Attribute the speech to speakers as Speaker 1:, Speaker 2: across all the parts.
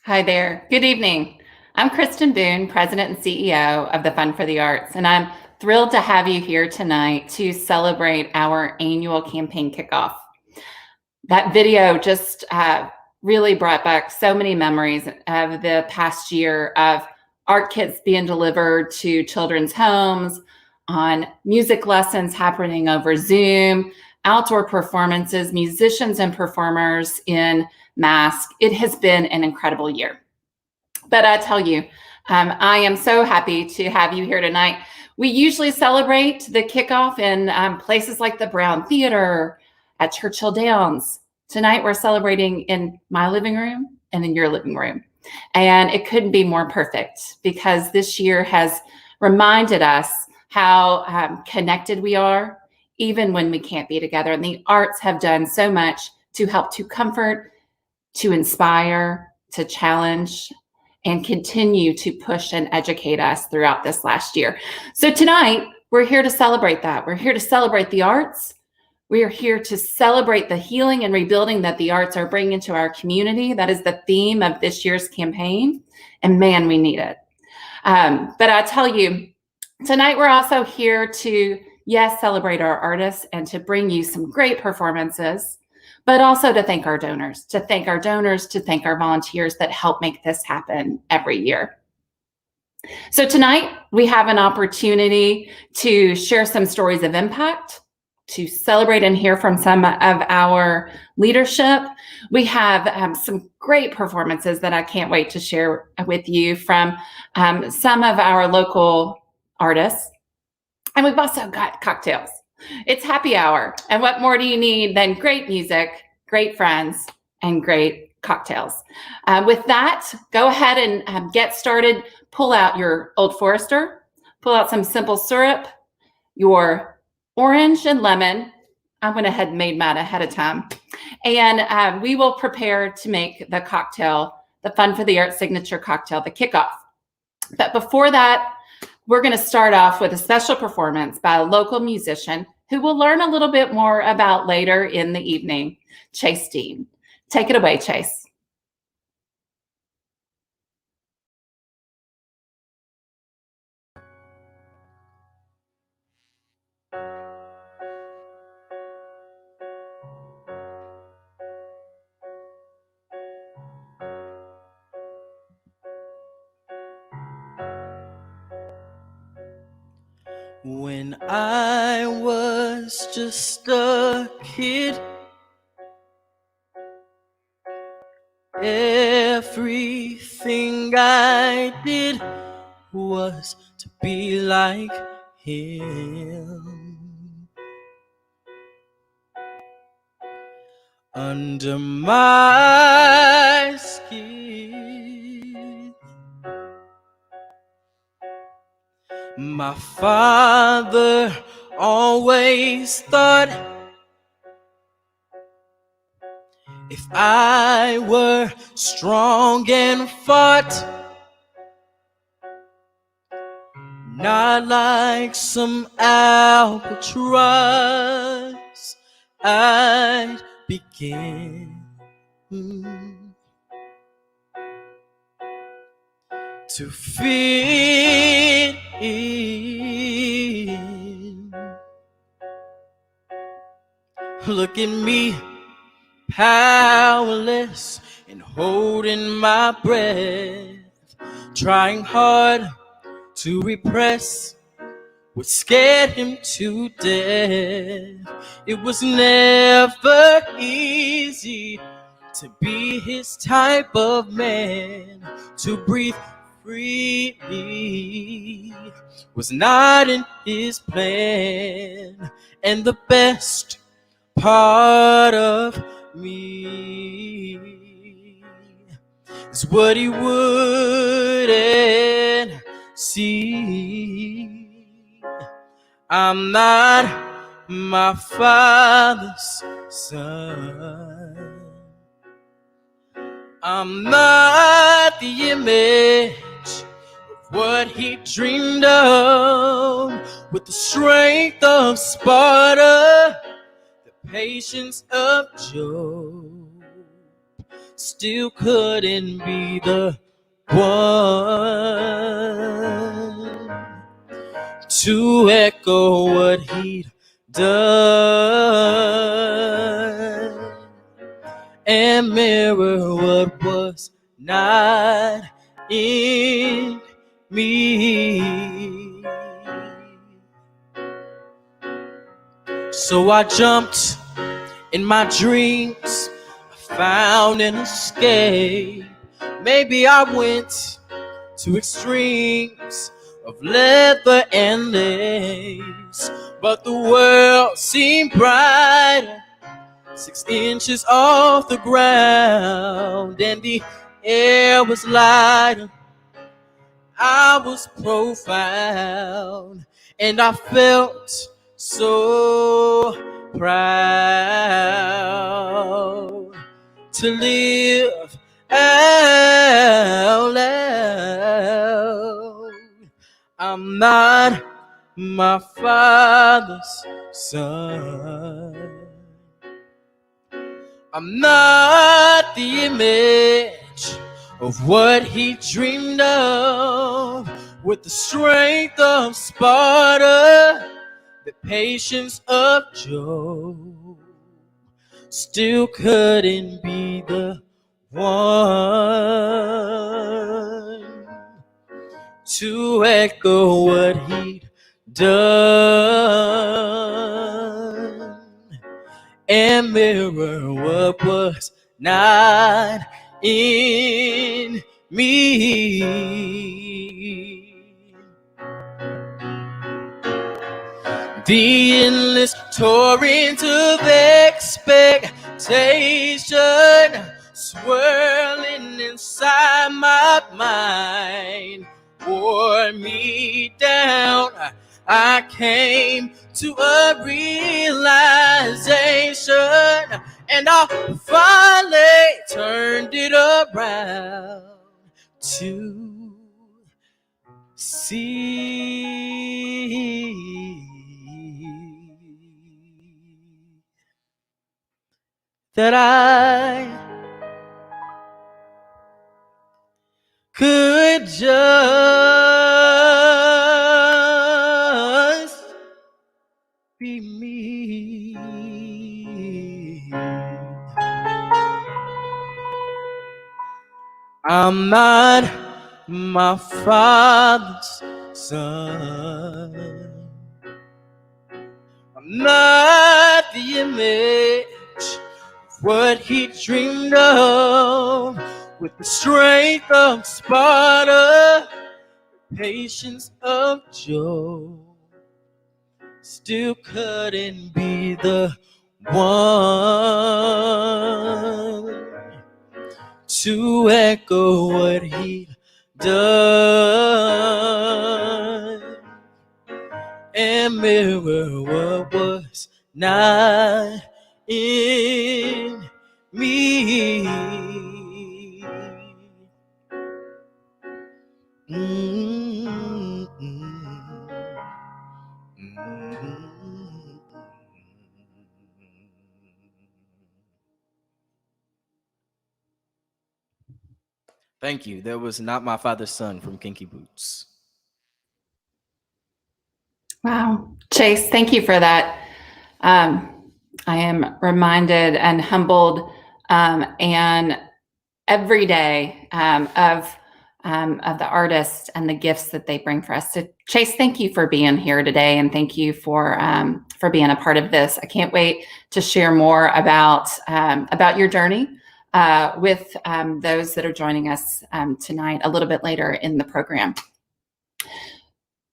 Speaker 1: Hi there. Good evening. I'm Kristen Boone, President and CEO of the Fund for the Arts, and I'm thrilled to have you here tonight to celebrate our annual campaign kickoff. That video just really brought back so many memories of the past year of art kits being delivered to children's homes, on music lessons happening over Zoom, outdoor performances, musicians and performers in masks. It has been an incredible year. But I tell you, I am so happy to have you here tonight. We usually celebrate the kickoff in places like the Brown Theater, at Churchill Downs. Tonight we're celebrating in my living room and in your living room. And it couldn't be more perfect because this year has reminded us how connected we are, even when we can't be together. And the arts have done so much to help to comfort, to inspire, to challenge, and continue to push and educate us throughout this last year. So tonight, we're here to celebrate that. We're here to celebrate the arts. We are here to celebrate the healing and rebuilding that the arts are bringing to our community. That is the theme of this year's campaign. And man, we need it. But I tell you, tonight we're also here to, yes, celebrate our artists and to bring you some great performances, but also to thank our donors, to thank our volunteers that help make this happen every year. So tonight we have an opportunity to share some stories of impact, to celebrate and hear from some of our leadership. We have some great performances that I can't wait to share with you from some of our local artists. And we've also got cocktails. It's happy hour. And what more do you need than great music, great friends, and great cocktails? With that, go ahead and get started. Pull out your Old Forester, pull out some simple syrup, your orange and lemon. I went ahead and made mine ahead of time. And we will prepare to make the cocktail, the Fun for the Arts signature cocktail, the Kickoff. But before that, we're going to start off with a special performance by a local musician who we'll learn a little bit more about later in the evening, Chase Dean. Take it away, Chase.
Speaker 2: When I was just a kid, everything I did was to be like him. Under my skin, my father always thought if I were strong and fought, not like some albatross, I'd begin to fit in. Look at me, powerless, and holding my breath, trying hard to repress what scared him to death. It was never easy to be his type of man, to breathe freely was not in his plan. And the best part of me is what he wouldn't see. I'm not my father's son. I'm not the image of what he dreamed of. With the strength of Sparta, the patience of Job, still couldn't be the one to echo what he'd done and mirror what was not in me. So I jumped in my dreams, I found an escape. Maybe I went to extremes of leather and lace, but the world seemed brighter 6 inches off the ground, and the air was lighter. I was profound, and I felt so proud to live out loud. I'm not my father's son. I'm not the image of what he dreamed of. With the strength of Sparta, the patience of Job, still couldn't be the one to echo what he'd done and mirror what was not in me. The endless torrent of expectation swirling inside my mind wore me down. I came to a realization, and I finally turned it around to see that I could just be me. I'm not my father's son. I'm not the image of what he dreamed of. With the strength of Sparta, the patience of Job, still couldn't be the one to echo what he'd done and mirror what was not in me. Thank you. That was Not My Father's Son from Kinky Boots.
Speaker 1: Wow. Chase, thank you for that. I am reminded and humbled and every day of the artists and the gifts that they bring for us. So Chase, thank you for being here today, and thank you for being a part of this. I can't wait to share more about your journey with those that are joining us tonight a little bit later in the program.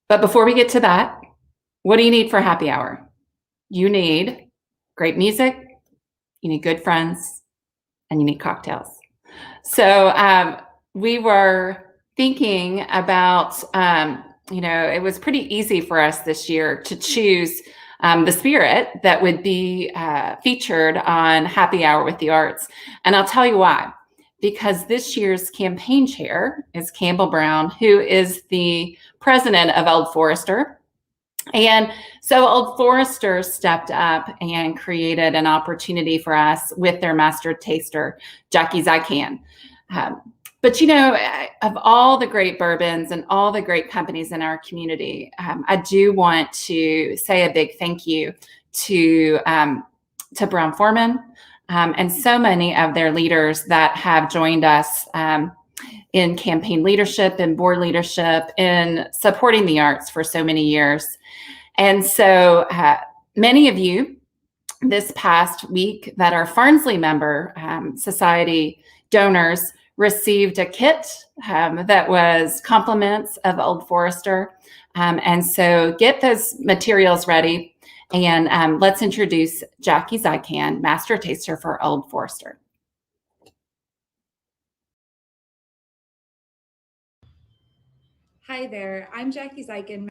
Speaker 1: But before we get to that, what do you need for happy hour? You need great music, you need good friends, and you need cocktails. So we were thinking about, it was pretty easy for us this year to choose the spirit that would be featured on Happy Hour with the Arts. And I'll tell you why. Because this year's campaign chair is Campbell Brown, who is the president of Old Forester. And so Old Forester stepped up and created an opportunity for us with their master taster, Jackie's I Can. But of all the great bourbons and all the great companies in our community, I do want to say a big thank you to Brown-Forman and so many of their leaders that have joined us in campaign leadership and board leadership in supporting the arts for so many years. And so many of you this past week that are Farnsley member society donors received a kit that was compliments of Old Forester. And so get those materials ready, and let's introduce Jackie Zykan, Master Taster for Old Forester.
Speaker 3: Hi there, I'm Jackie Zykan,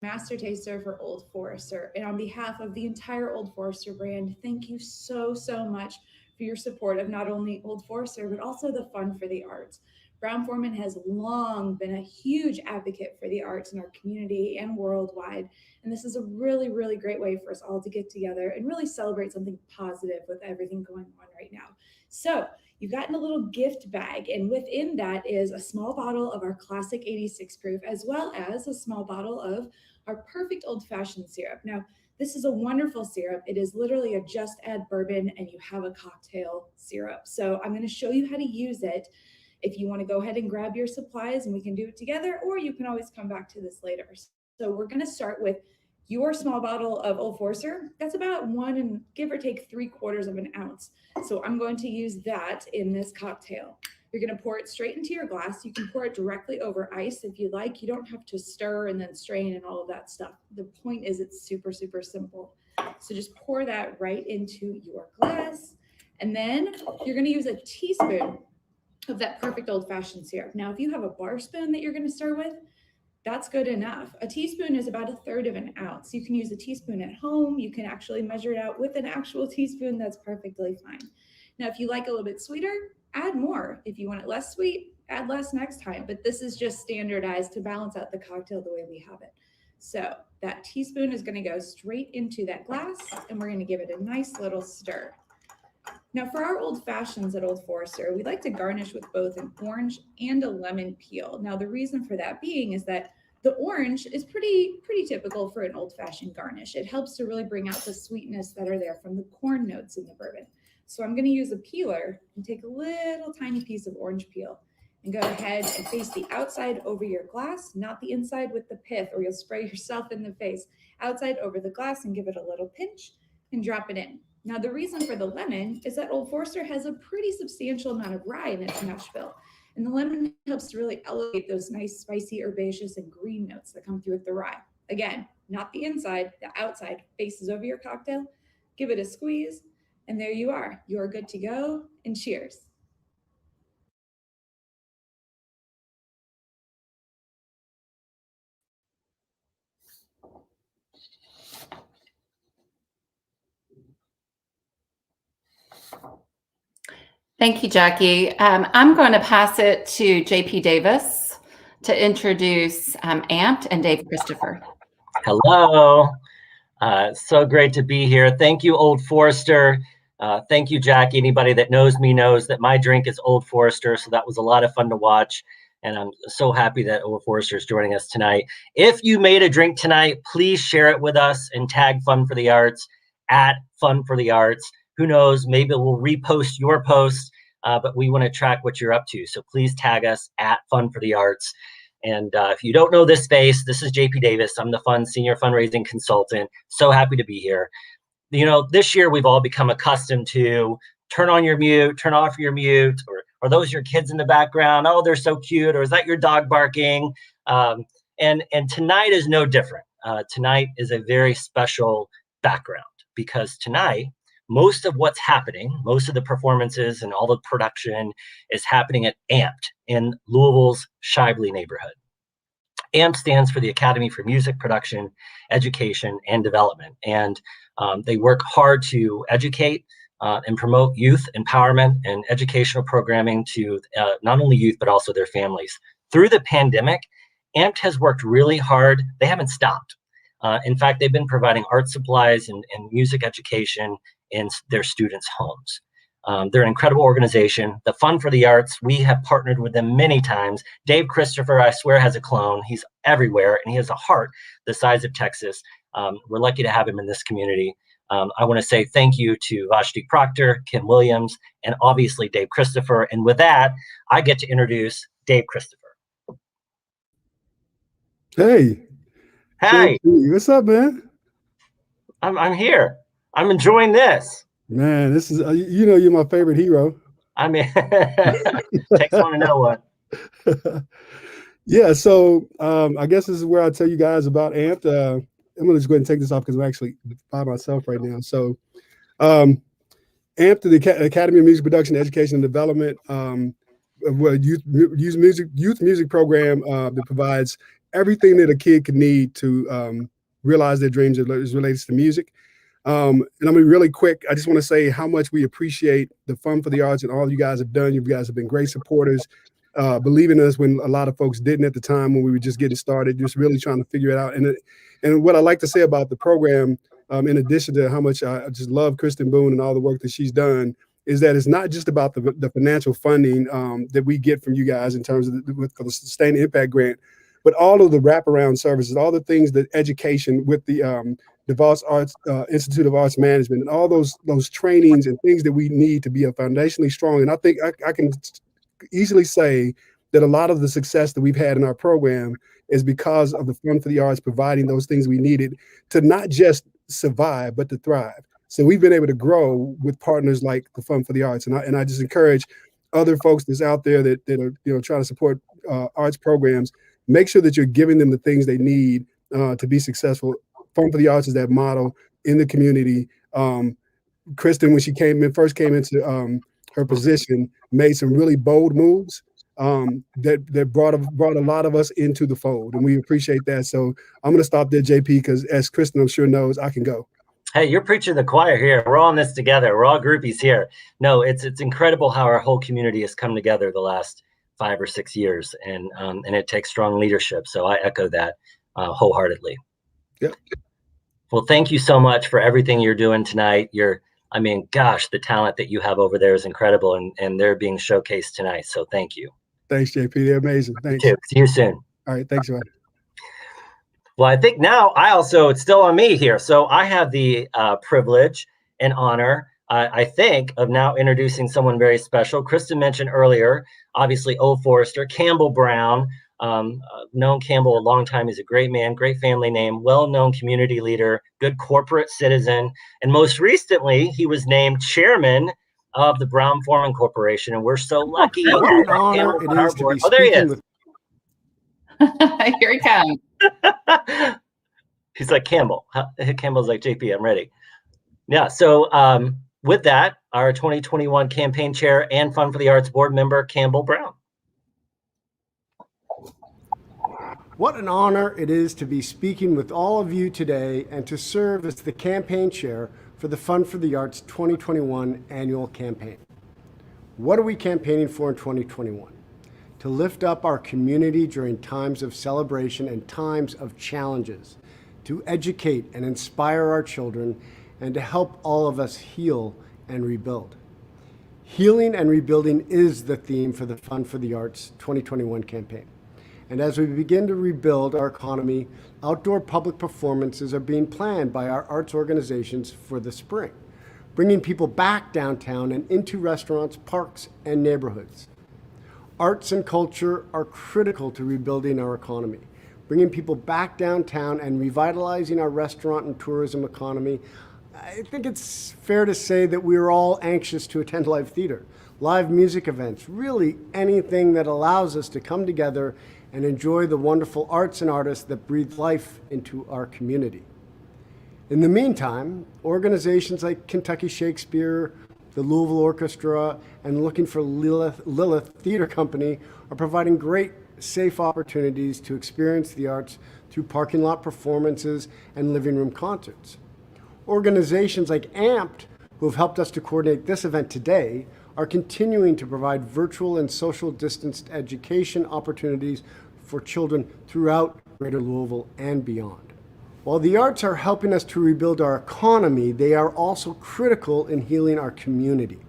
Speaker 3: Master Taster for Old Forester. And on behalf of the entire Old Forester brand, thank you so much for your support of not only Old Forester, but also the Fund for the Arts. Brown-Forman has long been a huge advocate for the arts in our community and worldwide. And this is a really great way for us all to get together and really celebrate something positive with everything going on right now. So you've gotten a little gift bag, and within that is a small bottle of our classic 86 proof, as well as a small bottle of our perfect old-fashioned syrup. Now, this is a wonderful syrup. It is literally a just add bourbon and you have a cocktail syrup. So I'm going to show you how to use it. If you want to go ahead and grab your supplies and we can do it together, or you can always come back to this later. So we're going to start with your small bottle of Old Forester. That's about 1 and give or take 3/4 of an ounce. So I'm going to use that in this cocktail. You're going to pour it straight into your glass. You can pour it directly over ice if you like. You don't have to stir and then strain and all of that stuff. The point is it's super simple. So just pour that right into your glass. And then you're going to use a teaspoon of that perfect old-fashioned syrup. Now, if you have a bar spoon that you're going to stir with, that's good enough. A teaspoon is about 1/3 of an ounce. You can use a teaspoon at home. You can actually measure it out with an actual teaspoon. That's perfectly fine. Now, if you like a little bit sweeter, add more. If you want it less sweet, add less next time. But this is just standardized to balance out the cocktail the way we have it. So that teaspoon is going to go straight into that glass, and we're going to give it a nice little stir. Now, for our old fashions at Old Forester, we like to garnish with both an orange and a lemon peel. Now, the reason for that being is that the orange is pretty typical for an old-fashioned garnish. It helps to really bring out the sweetness that are there from the corn notes in the bourbon. So I'm going to use a peeler and take a little tiny piece of orange peel and go ahead and face the outside over your glass, not the inside with the pith, or you'll spray yourself in the face. Outside over the glass, and give it a little pinch and drop it in. Now, the reason for the lemon is that Old Forester has a pretty substantial amount of rye in its mash bill. And the lemon helps to really elevate those nice, spicy, herbaceous, and green notes that come through with the rye. Again, not the inside, the outside faces over your cocktail. Give it a squeeze, and there you are. You're good to go, and cheers.
Speaker 1: Thank you, Jackie. I'm going to pass it to JP Davis to introduce Amped and Dave Christopher.
Speaker 4: Hello. So great to be here. Thank you, Old Forester. Thank you, Jackie. Anybody that knows me knows that my drink is Old Forester, so that was a lot of fun to watch. And I'm so happy that Old Forester is joining us tonight. If you made a drink tonight, please share it with us and tag Fun for the Arts at Fun for the Arts. Who knows, maybe we'll repost your post but we want to track what you're up to. So please tag us at Fun for the Arts. And if you don't know this space, this is JP Davis. I'm the senior fundraising consultant. So happy to be here. This year we've all become accustomed to turn on your mute, turn off your mute, or are those your kids in the background? Oh, they're so cute. Or is that your dog barking? And tonight is no different. Tonight is a very special background because tonight, most of what's happening, most of the performances and all the production is happening at AMPed in Louisville's Shively neighborhood. AMP stands for the Academy for Music Production, Education, and Development. And they work hard to educate and promote youth empowerment and educational programming to not only youth, but also their families. Through the pandemic, AMP has worked really hard. They haven't stopped. In fact, they've been providing art supplies and music education in their students' homes. They're an incredible organization. The Fun for the Arts, we have partnered with them many times. Dave Christopher, I swear, has a clone. He's everywhere, and he has a heart the size of Texas. We're lucky to have him in this community. I want to say thank you to Vashti Proctor, Kim Williams, and obviously Dave Christopher. And with that, I get to introduce Dave Christopher.
Speaker 5: Hey.
Speaker 4: Hey.
Speaker 5: What's up, man?
Speaker 4: I'm here. I'm enjoying this.
Speaker 5: Man, this is, you're my favorite hero.
Speaker 4: I mean, takes one to know one.
Speaker 5: Yeah, so I guess this is where I tell you guys about AMP. I'm going to just go ahead and take this off because I'm actually by myself right now. So AMP, the Academy of Music Production, Education, and Development, youth music program that provides everything that a kid could need to realize their dreams as relates to music. And I'm gonna be really quick. I just want to say how much we appreciate the Fun for the Arts and all you guys have done. You guys have been great supporters, believing in us when a lot of folks didn't at the time when we were just getting started, just really trying to figure it out. And what I like to say about the program, in addition to how much I just love Kristen Boone and all the work that she's done, is that it's not just about the financial funding that we get from you guys in terms of for the Sustained Impact Grant, but all of the wraparound services, all the things that education with the DeVos Arts Institute of Arts Management, and all those trainings and things that we need to be foundationally strong. And I think I can easily say that a lot of the success that we've had in our program is because of the Fun for the Arts providing those things we needed to not just survive, but to thrive. So we've been able to grow with partners like the Fun for the Arts. And I just encourage other folks that's out there that are trying to support arts programs, make sure that you're giving them the things they need to be successful. Fun for the Arts is that model in the community. Kristen, when she first came into her position, made some really bold moves that brought a lot of us into the fold, and we appreciate that. So I'm going to stop there, JP, because as Kristen, I'm sure knows, I can go.
Speaker 4: Hey, you're preaching the choir here. We're all in this together. We're all groupies here. No, it's incredible how our whole community has come together the last 5 or 6 years, and it takes strong leadership. So I echo that wholeheartedly.
Speaker 5: Yep.
Speaker 4: Well, thank you so much for everything you're doing tonight. Gosh, the talent that you have over there is incredible, and they're being showcased tonight. So thank you.
Speaker 5: Thanks, JP. They're amazing. Thanks.
Speaker 4: See you soon.
Speaker 5: All right. Thanks, man.
Speaker 4: Well, I think now it's still on me here. So I have the privilege and honor, I think, of now introducing someone very special. Kristen mentioned earlier, obviously, Old Forester, Campbell Brown. Known Campbell a long time. He's a great man, great family name, well-known community leader, good corporate citizen. And most recently, he was named chairman of the Brown-Forman Corporation. And we're so lucky.
Speaker 6: What an honor it is to be speaking with.
Speaker 1: Here he comes.
Speaker 4: He's like, Campbell. Campbell's like, JP, I'm ready. Yeah, so with that, our 2021 campaign chair and Fun for the Arts board member, Campbell Brown.
Speaker 6: What an honor it is to be speaking with all of you today and to serve as the campaign chair for the Fun for the Arts 2021 annual campaign. What are we campaigning for in 2021? To lift up our community during times of celebration and times of challenges, to educate and inspire our children, and to help all of us heal and rebuild. Healing and rebuilding is the theme for the Fun for the Arts 2021 campaign. And as we begin to rebuild our economy, outdoor public performances are being planned by our arts organizations for the spring. bringing people back downtown and into restaurants, parks, and neighborhoods. Arts and culture are critical to rebuilding our economy. Bringing people back downtown and revitalizing our restaurant and tourism economy. I think it's fair to say that we are all anxious to attend live theater, live music events, really anything that allows us to come together and enjoy the wonderful arts and artists that breathe life into our community. In the meantime, organizations like Kentucky Shakespeare, the Louisville Orchestra, and Looking for Lilith Theater Company are providing great, safe opportunities to experience the arts through parking lot performances and living room concerts. Organizations like AMPed, who have helped us to coordinate this event today, are continuing to provide virtual and social distanced education opportunities for children throughout Greater Louisville and beyond. While the arts are helping us to rebuild our economy, they are also critical in healing our community.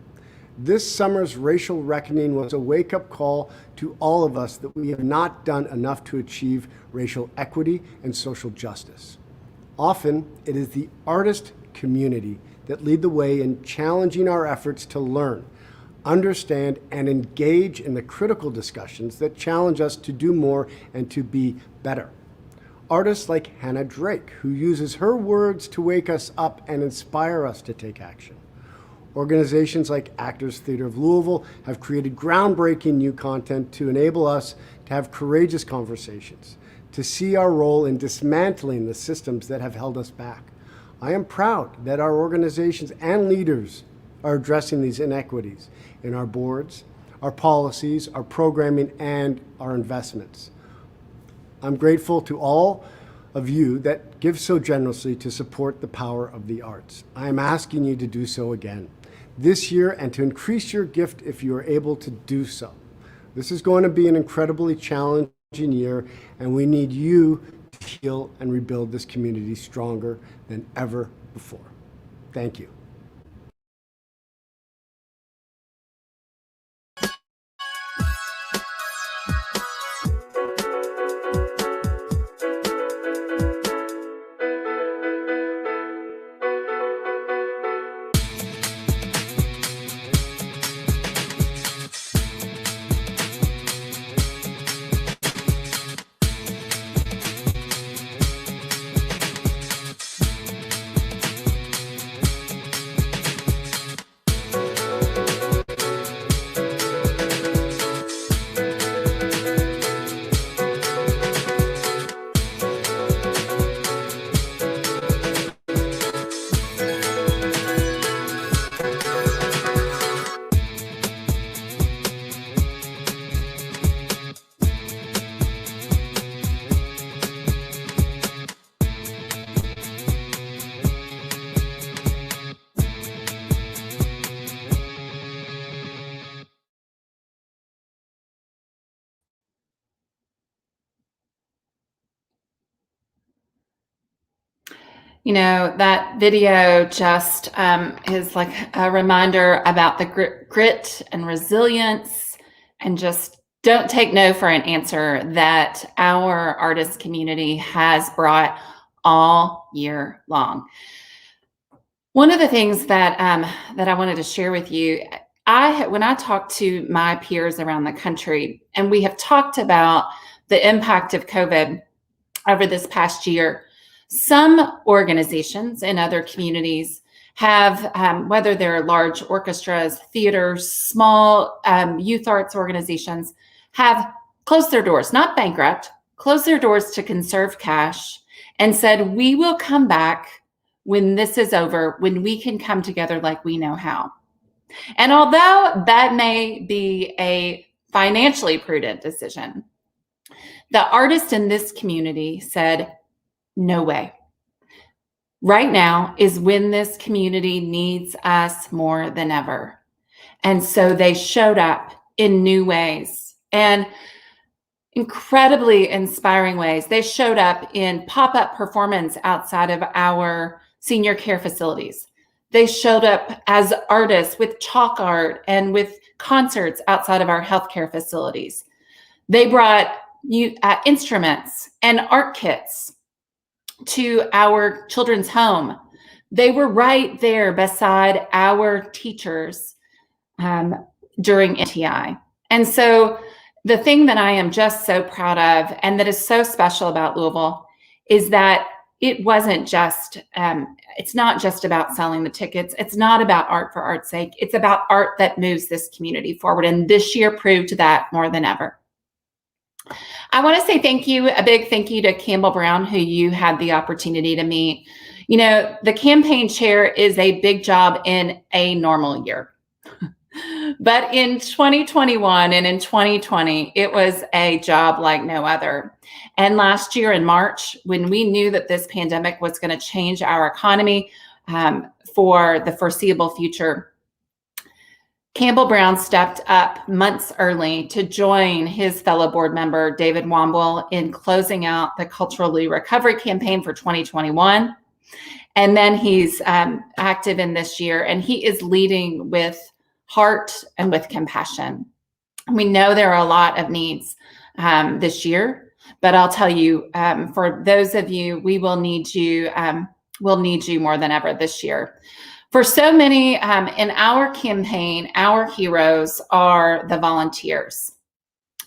Speaker 6: This summer's racial reckoning was a wake-up call to all of us that we have not done enough to achieve racial equity and social justice. Often, it is the artist community that lead the way in challenging our efforts to learn, understand, and engage in the critical discussions that challenge us to do more and to be better. Artists like Hannah Drake, who uses her words to wake us up and inspire us to take action. Organizations like Actors Theater of Louisville have created groundbreaking new content to enable us to have courageous conversations, to see our role in dismantling the systems that have held us back. I am proud that our organizations and leaders are addressing these inequities in our boards, our policies, our programming, and our investments. I'm grateful to all of you that give so generously to support the power of the arts. I am asking you to do so again this year and to increase your gift if you are able to do so. This is going to be an incredibly challenging year, and we need you to heal and rebuild this community stronger than ever before. Thank you.
Speaker 1: You know, that video just is like a reminder about the grit and resilience, and just don't take no for an answer that our artist community has brought all year long. One of the things that that I wanted to share with you, when I talk to my peers around the country, and we have talked about the impact of COVID over this past year, some organizations in other communities have, whether they're large orchestras, theaters, small youth arts organizations, have closed their doors, not bankrupt, closed their doors to conserve cash, and said, we will come back when this is over, when we can come together like we know how. And although that may be a financially prudent decision, the artists in this community said, no way. Right now is when this community needs us more than ever. And so they showed up in new ways and incredibly inspiring ways. They showed up in pop-up performance outside of our senior care facilities. They showed up as artists with chalk art and with concerts outside of our healthcare facilities. They brought instruments and art kits to our children's home. They were right there beside our teachers during NTI. And so the thing that I am just so proud of and that is so special about Louisville is that it wasn't just, it's not just about selling the tickets. It's not about art for art's sake. It's about art that moves this community forward. And this year proved that more than ever. I want to say thank you, a big thank you to Campbell Brown, who you had the opportunity to meet. You know, the campaign chair is a big job in a normal year. But in 2021 and in 2020, it was a job like no other. And last year in March, when we knew that this pandemic was going to change our economy for the foreseeable future, Campbell Brown stepped up months early to join his fellow board member, David Womble, in closing out the Culturally Recovery campaign for 2021. And then he's active in this year, and he is leading with heart and with compassion. We know there are a lot of needs this year, but I'll tell you, for those of you, we will need you. We'll need you more than ever this year. For so many in our campaign, our heroes are the volunteers.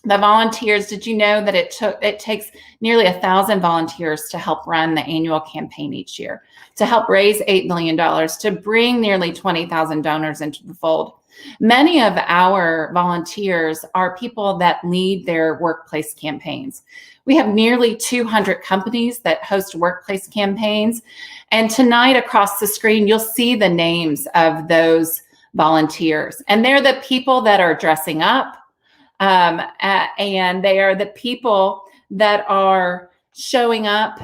Speaker 1: The volunteers, did you know that it takes nearly 1,000 volunteers to help run the annual campaign each year, to help raise $8 million, to bring nearly 20,000 donors into the fold? Many of our volunteers are people that lead their workplace campaigns. We have nearly 200 companies that host workplace campaigns. And tonight across the screen, you'll see the names of those volunteers. And they're the people that are dressing up. And they are the people that are showing up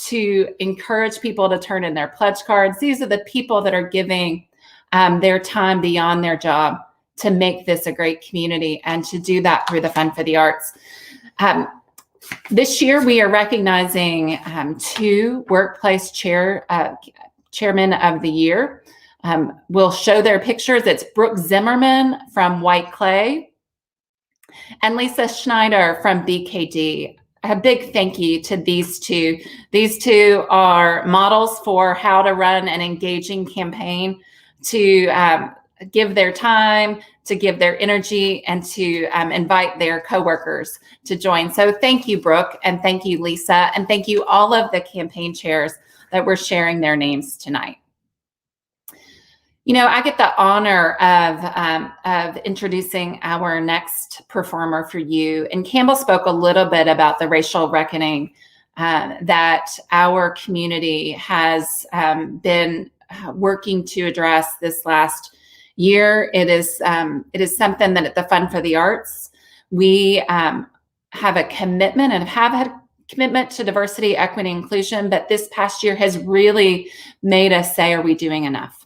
Speaker 1: to encourage people to turn in their pledge cards. These are the people that are giving their time beyond their job to make this a great community and to do that through the Fund for the Arts. This year, we are recognizing two workplace chairmen of the year. We'll show their pictures. It's Brooke Zimmerman from White Clay and Lisa Schneider from BKD. A big thank you to these two. These two are models for how to run an engaging campaign, to give their time, to give their energy, and to invite their coworkers to join. So thank you, Brooke, and thank you, Lisa, and thank you all of the campaign chairs that were sharing their names tonight. You know, I get the honor of introducing our next performer for you. And Campbell spoke a little bit about the racial reckoning that our community has been working to address this last year. It is something that at the Fund for the Arts, we have a commitment and have had a commitment to diversity, equity, inclusion, but this past year has really made us say, are we doing enough?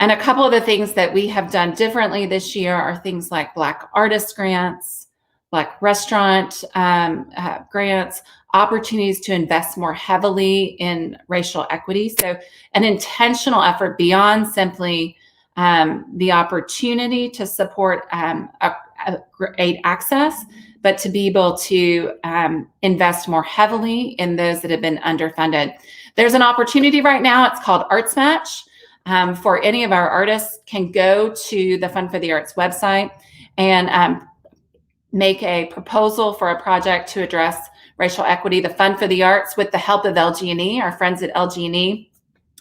Speaker 1: And a couple of the things that we have done differently this year are things like Black artist grants, Black restaurant grants, opportunities to invest more heavily in racial equity. So an intentional effort beyond simply the opportunity to support aid access, but to be able to invest more heavily in those that have been underfunded. There's an opportunity right now. It's called Arts Match. For any of our artists can go to the Fund for the Arts website and make a proposal for a project to address racial equity. The Fund for the Arts, with the help of LG&E, our friends at LG&E,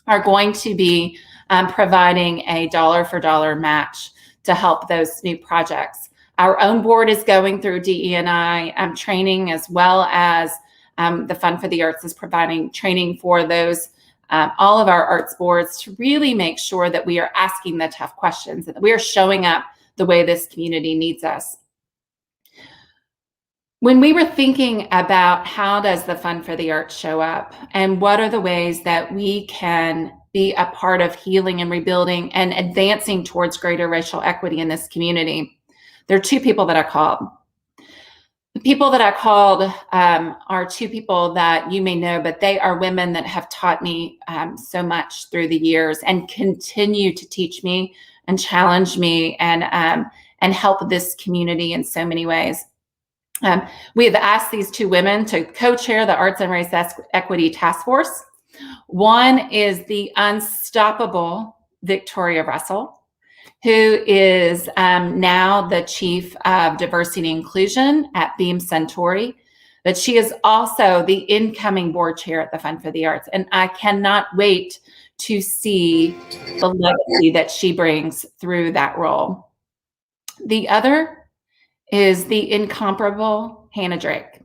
Speaker 1: are going to be providing a dollar-for-dollar match to help those new projects. Our own board is going through DE&I training, as well as the Fund for the Arts is providing training for those all of our arts boards to really make sure that we are asking the tough questions and that we are showing up the way this community needs us. When we were thinking about how does the Fund for the Arts show up and what are the ways that we can be a part of healing and rebuilding and advancing towards greater racial equity in this community, there are two people that I called. The people that I called are two people that you may know, but they are women that have taught me so much through the years and continue to teach me and challenge me and help this community in so many ways. We have asked these two women to co-chair the Arts and Race Equity Task Force. One is the unstoppable Victoria Russell, who is now the Chief of Diversity and Inclusion at Beam Suntory, but she is also the incoming board chair at the Fund for the Arts. And I cannot wait to see the legacy that she brings through that role. The other is the incomparable Hannah Drake.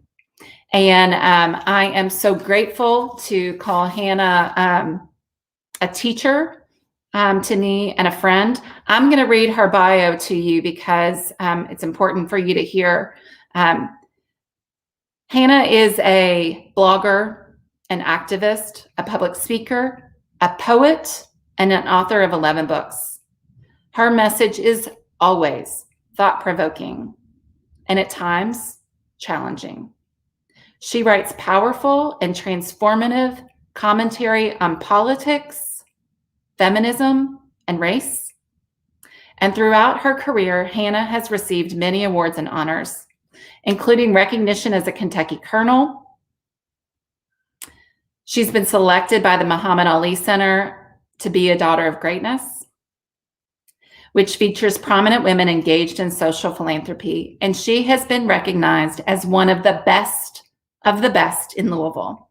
Speaker 1: And I am so grateful to call Hannah a teacher to me and a friend. I'm going to read her bio to you because it's important for you to hear. Hannah is a blogger, an activist, a public speaker, a poet, and an author of 11 books. Her message is always thought-provoking and at times challenging. She writes powerful and transformative commentary on politics, feminism, and race. And throughout her career, Hannah has received many awards and honors, including recognition as a Kentucky Colonel. She's been selected by the Muhammad Ali Center to be a Daughter of Greatness, which features prominent women engaged in social philanthropy. And she has been recognized as one of the best in Louisville.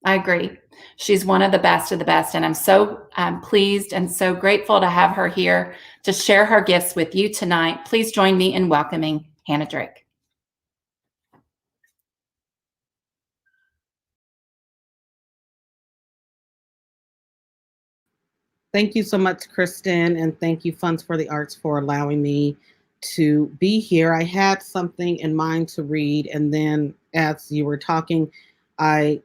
Speaker 1: I agree. She's one of the best, and I'm so pleased and so grateful to have her here to share her gifts with you tonight. Please join me in welcoming Hannah Drake.
Speaker 7: Thank you so much, Kristen, and thank you, Funds for the Arts, for allowing me to be here. I had something in mind to read, and then as you were talking, I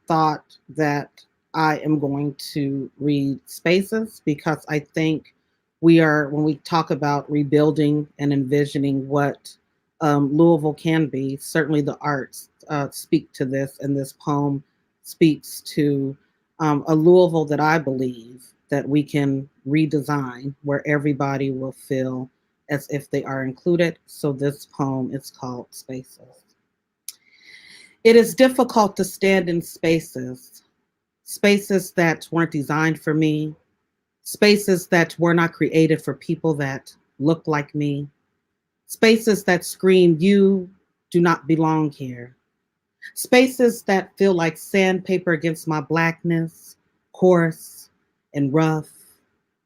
Speaker 7: thought that I am going to read Spaces, because I think when we talk about rebuilding and envisioning what Louisville can be, certainly the arts speak to this, and this poem speaks to a Louisville that I believe that we can redesign, where everybody will feel as if they are included. So this poem is called Spaces. It is difficult to stand in spaces that weren't designed for me, spaces that were not created for people that look like me, spaces that scream, "You do not belong here," spaces that feel like sandpaper against my blackness, coarse and rough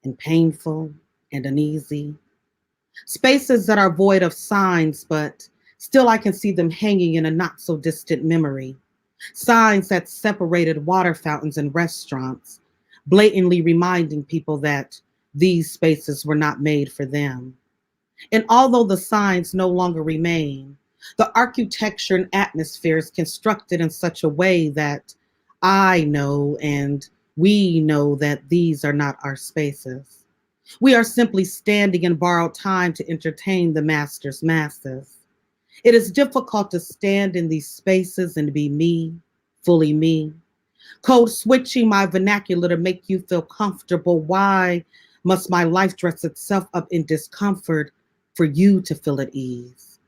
Speaker 7: and painful and uneasy. Spaces that are void of signs, but still I can see them hanging in a not so distant memory. Signs that separated water fountains and restaurants, blatantly reminding people that these spaces were not made for them. And although the signs no longer remain, the architecture and atmosphere is constructed in such a way that I know and we know that these are not our spaces. We are simply standing in borrowed time to entertain the master's masses. It is difficult to stand in these spaces and be me, fully me. Code switching my vernacular to make you feel comfortable. Why must my life dress itself up in discomfort for you to feel at ease?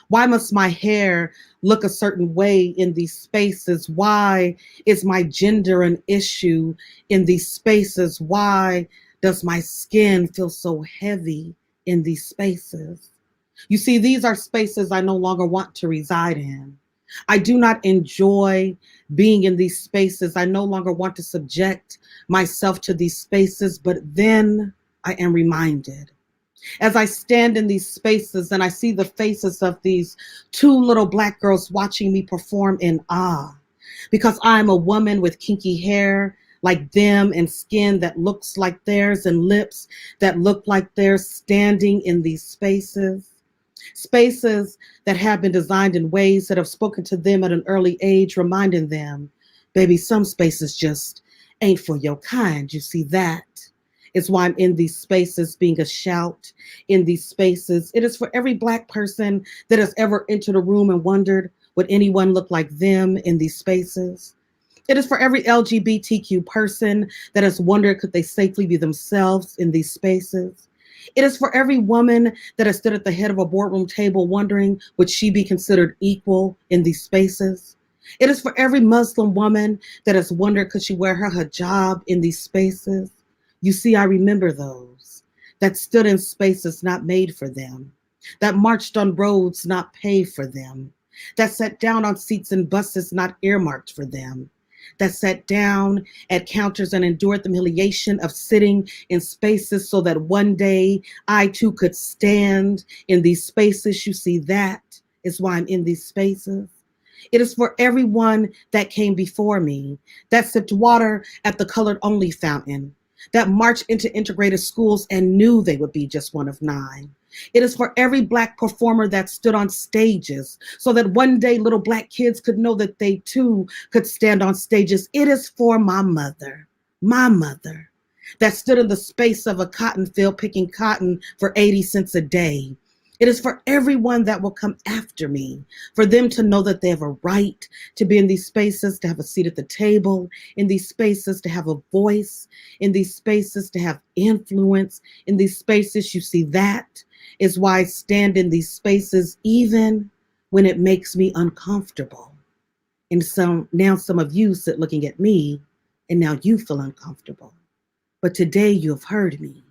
Speaker 7: Why must my hair look a certain way in these spaces? Why is my gender an issue in these spaces? Why does my skin feel so heavy in these spaces? You see, these are spaces I no longer want to reside in. I do not enjoy being in these spaces. I no longer want to subject myself to these spaces, but then I am reminded. As I stand in these spaces and I see the faces of these two little Black girls watching me perform in awe, because I'm a woman with kinky hair like them and skin that looks like theirs and lips that look like theirs, standing in these spaces. Spaces that have been designed in ways that have spoken to them at an early age, reminding them, baby, some spaces just ain't for your kind. You see, that is why I'm in these spaces, being a shout in these spaces. It is for every Black person that has ever entered a room and wondered, would anyone look like them in these spaces? It is for every LGBTQ person that has wondered, could they safely be themselves in these spaces? It is for every woman that has stood at the head of a boardroom table wondering, would she be considered equal in these spaces? It is for every Muslim woman that has wondered, could she wear her hijab in these spaces? You see, I remember those that stood in spaces not made for them, that marched on roads not paved for them, that sat down on seats in buses not earmarked for them, that sat down at counters and endured the humiliation of sitting in spaces so that one day I too could stand in these spaces. You see, that is why I'm in these spaces. It is for everyone that came before me, that sipped water at the colored only fountain, that marched into integrated schools and knew they would be just one of 9. It is for every Black performer that stood on stages so that one day little Black kids could know that they too could stand on stages. It is for my mother, that stood in the space of a cotton field picking cotton for 80 cents a day. It is for everyone that will come after me, for them to know that they have a right to be in these spaces, to have a seat at the table, in these spaces, to have a voice, in these spaces, to have influence, in these spaces. You see, that is why I stand in these spaces, even when it makes me uncomfortable. And so now some of you sit looking at me, and now you feel uncomfortable. But today you have heard me.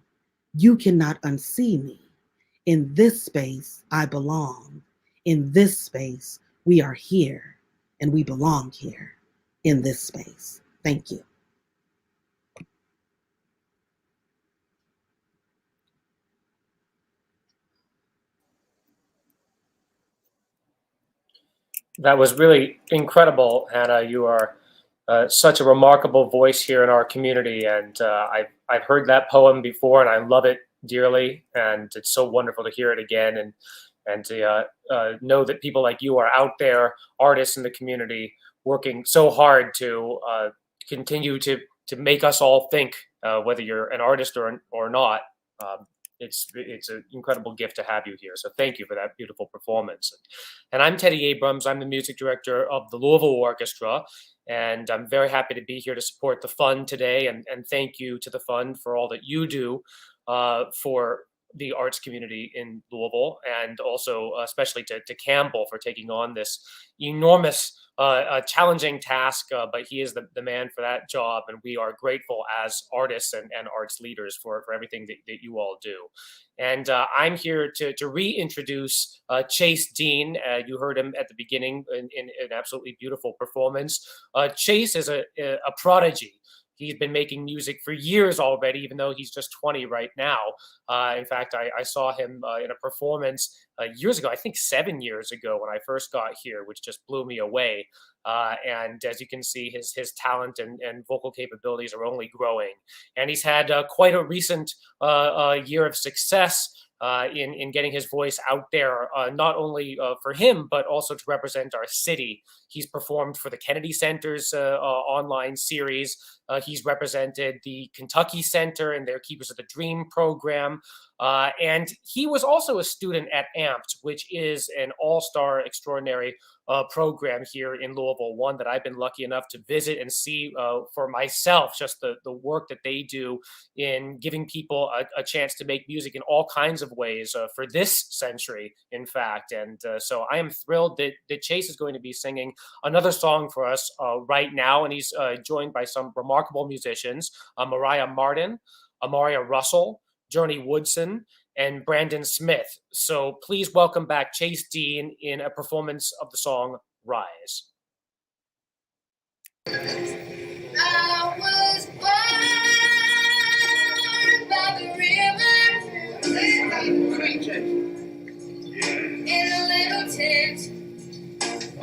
Speaker 7: You cannot unsee me. In this space, I belong. In this space, we are here, and we belong here in this space. Thank you.
Speaker 8: That was really incredible, Hannah. You are such a remarkable voice here in our community, and I've heard that poem before, and I love it dearly. And it's so wonderful to hear it again, and to know that people like you are out there, artists in the community, working so hard to continue to make us all think, whether you're an artist or not. It's an incredible gift to have you here. So thank you for that beautiful performance. And I'm Teddy Abrams. I'm the music director of the Louisville Orchestra. And I'm very happy to be here to support the fund today. And thank you to the fund for all that you do for the arts community in Louisville, and also especially to Campbell for taking on this enormous challenging task, but he is the man for that job, and we are grateful as artists and arts leaders for everything that you all do. And I'm here to reintroduce Chase Dean. You heard him at the beginning in an absolutely beautiful performance. Chase is a prodigy. He's been making music for years already, even though he's just 20 right now. In fact, I saw him in a performance years ago, I think 7 years ago when I first got here, which just blew me away. And as you can see, his talent and vocal capabilities are only growing. And he's had quite a recent year of success in getting his voice out there, not only for him, but also to represent our city. He's performed for the Kennedy Center's online series. He's represented the Kentucky Center and their Keepers of the Dream program. And he was also a student at AMPT, which is an all-star extraordinary program here in Louisville, one that I've been lucky enough to visit and see for myself, just the work that they do in giving people a chance to make music in all kinds of ways for this century, in fact. And so I am thrilled that Chase is going to be singing another song for us right now, and he's joined by some remarkable musicians, Mariah Martin, Amaria Russell, Journey Woodson, and Brandon Smith. So please welcome back Chase Dean in a performance of the song Rise.
Speaker 9: I was born by the river in a little tent.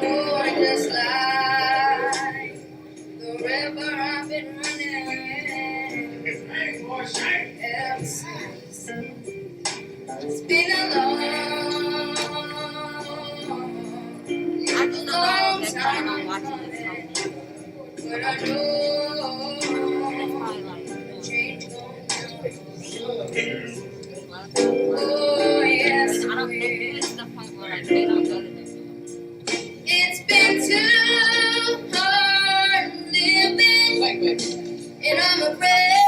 Speaker 9: Oh, and just like the river I've been running ever since. It's been a long time coming, but I know change won't come. Oh yes, it will. It's been too hard living, and I'm afraid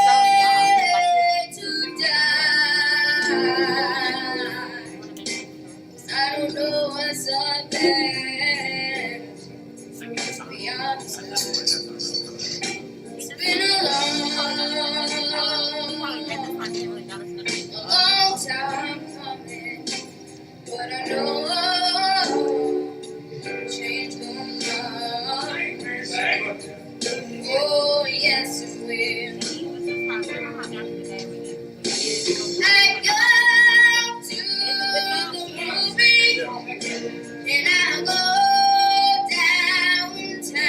Speaker 9: to die. I don't know what's up there. It's been a long time coming, but I know change gonna come. Oh, yes, it will. I go to the movie and I go downtown.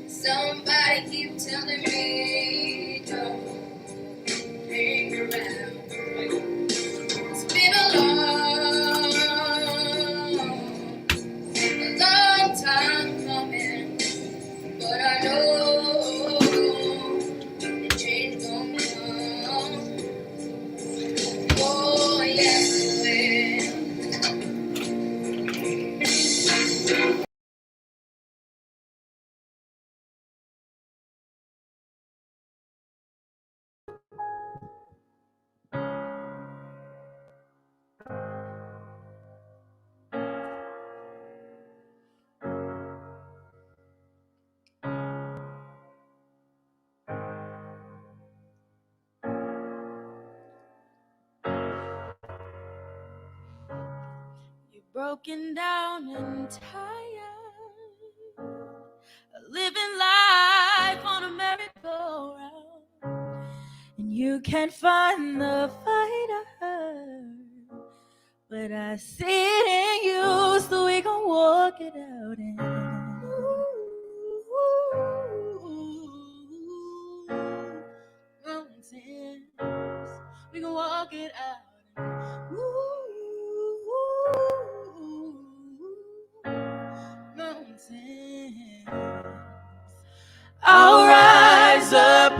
Speaker 9: Somebody keep telling me don't hang around. It's been a long time coming, but I know the change gonna come. Oh, yes, it will.
Speaker 10: You're broken down and tired, living life on a merry-go-round, and you can't find the fighter, but I see it in you, so we gon' walk it out and mountains, we gon' walk it out. Mountains. I'll rise up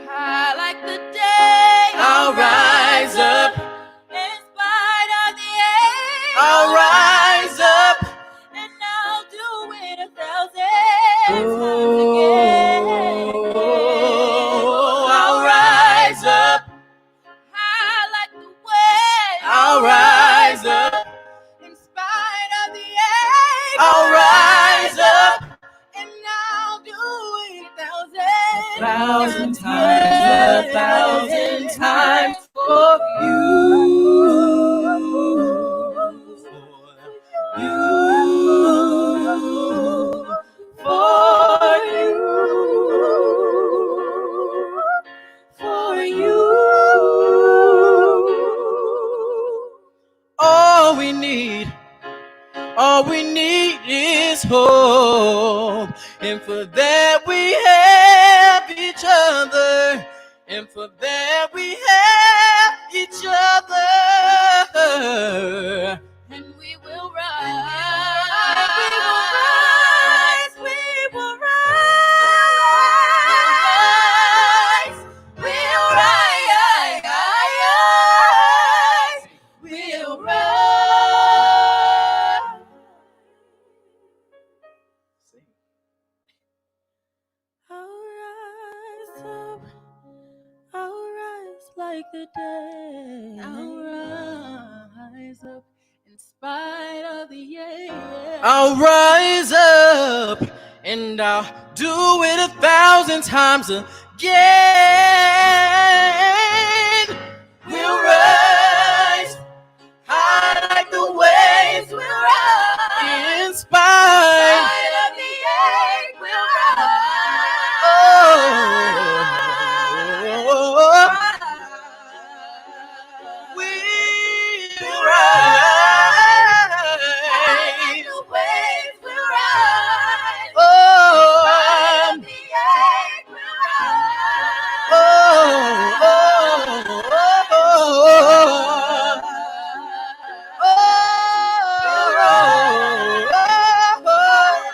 Speaker 10: high like the day. I'll rise up in spite of the age. I'll rise up and I'll do it 1,000 times again. I'll rise up high like the wave. I'll rise up in spite of the age. I'll rise up and I'll do it 1,000
Speaker 2: times, 1,000 times for you. For you. All we need is hope, and for that we have each other, and for that we have each other, and we will rise, we will rise, we will rise, we'll rise, we'll rise. I'll rise like the day. I'll rise up in spite of the age. I'll rise up and I'll do it 1,000 times again. We'll rise high like the waves. We'll rise in spite of the age. We'll rise. We'll rise. Like the waves will rise. Oh, the age will rise.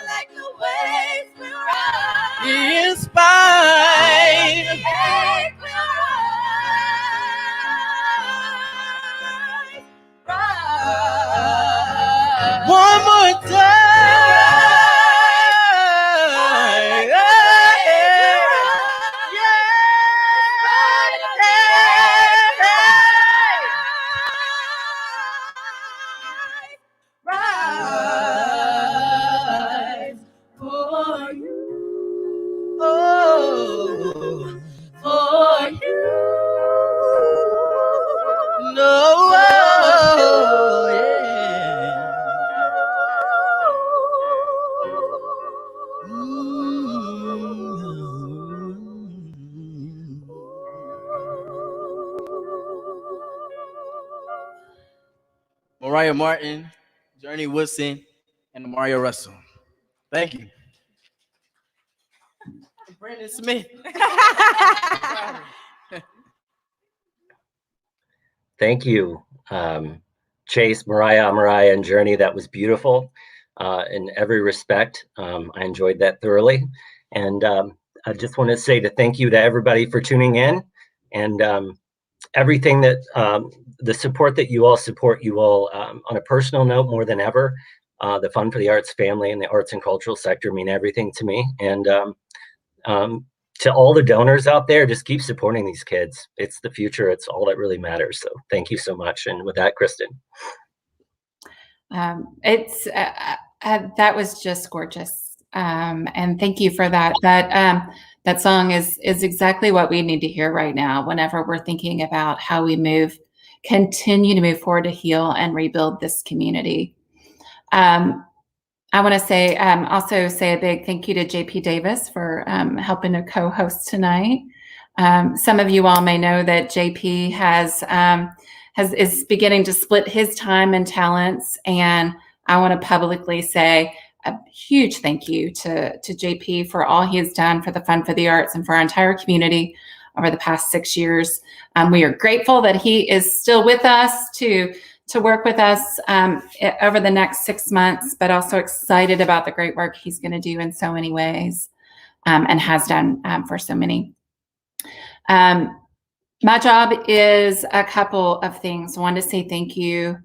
Speaker 2: Like the waves will rise. In spite of the age will rise. One more time. Rise. Mariah Martin, Journey Woodson, and Mario Russell. Thank you. Brandon Smith.
Speaker 4: Thank you, Chase, Mariah, and Journey. That was beautiful in every respect. I enjoyed that thoroughly. And I just want to say thank you to everybody for tuning in, and everything that the support that you all support you all on a personal note more than ever. The Fund for the Arts family and the arts and cultural sector mean everything to me. And to all the donors out there, just keep supporting these kids. It's the future. It's all that really matters. So thank you so much. And with that, Kristen.
Speaker 1: That was just gorgeous. And thank you for that. That song is exactly what we need to hear right now whenever we're thinking about how we continue to move forward to heal and rebuild this community. I want to also say a big thank you to JP Davis for helping to co-host tonight. Some of you all may know that JP is beginning to split his time and talents, and I want to publicly say a huge thank you to JP for all he has done for the Fund for the Arts and for our entire community over the past 6 years. We are grateful that he is still with us to work with us over the next 6 months, but also excited about the great work he's going to do in so many ways and has done for so many. My job is a couple of things. I wanted to say thank you,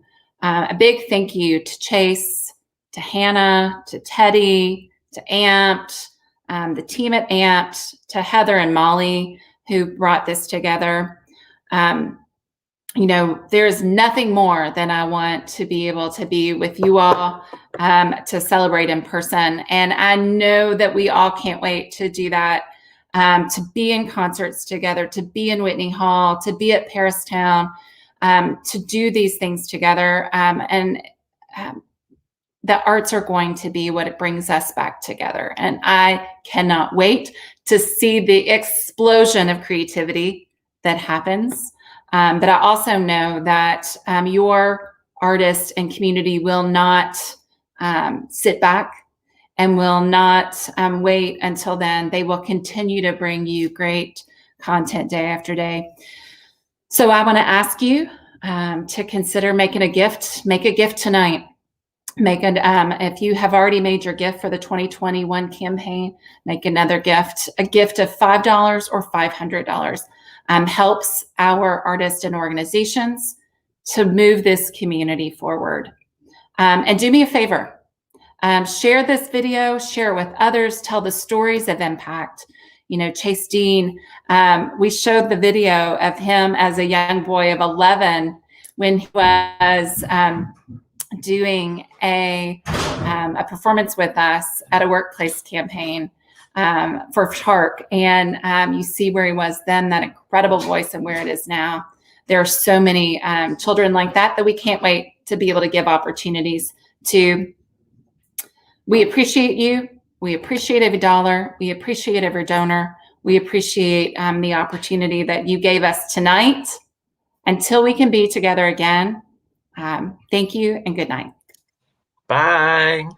Speaker 1: a big thank you to Chase, to Hannah, to Teddy, to Amped, the team at Amped, to Heather and Molly who brought this together. You know, there's nothing more than I want to be able to be with you all to celebrate in person. And I know that we all can't wait to do that, to be in concerts together, to be in Whitney Hall, to be at Paristown, to do these things together. The arts are going to be what it brings us back together. And I cannot wait to see the explosion of creativity that happens. But I also know that your artists and community will not sit back and will not wait until then. They will continue to bring you great content day after day. So I want to ask you to consider making a gift. Make a gift tonight. If you have already made your gift for the 2021 campaign, make another gift. A gift of $5 or $500 helps our artists and organizations to move this community forward. And do me a favor, share this video, share it with others, tell the stories of impact. You know, Chase Dean, we showed the video of him as a young boy of 11 when he was doing a performance with us at a workplace campaign for Shark. And you see where he was then, that incredible voice, and where it is now. There are so many children like that we can't wait to be able to give opportunities to. We appreciate you. We appreciate every dollar. We appreciate every donor. We appreciate the opportunity that you gave us tonight. Until we can be together again, thank you and good night.
Speaker 4: Bye.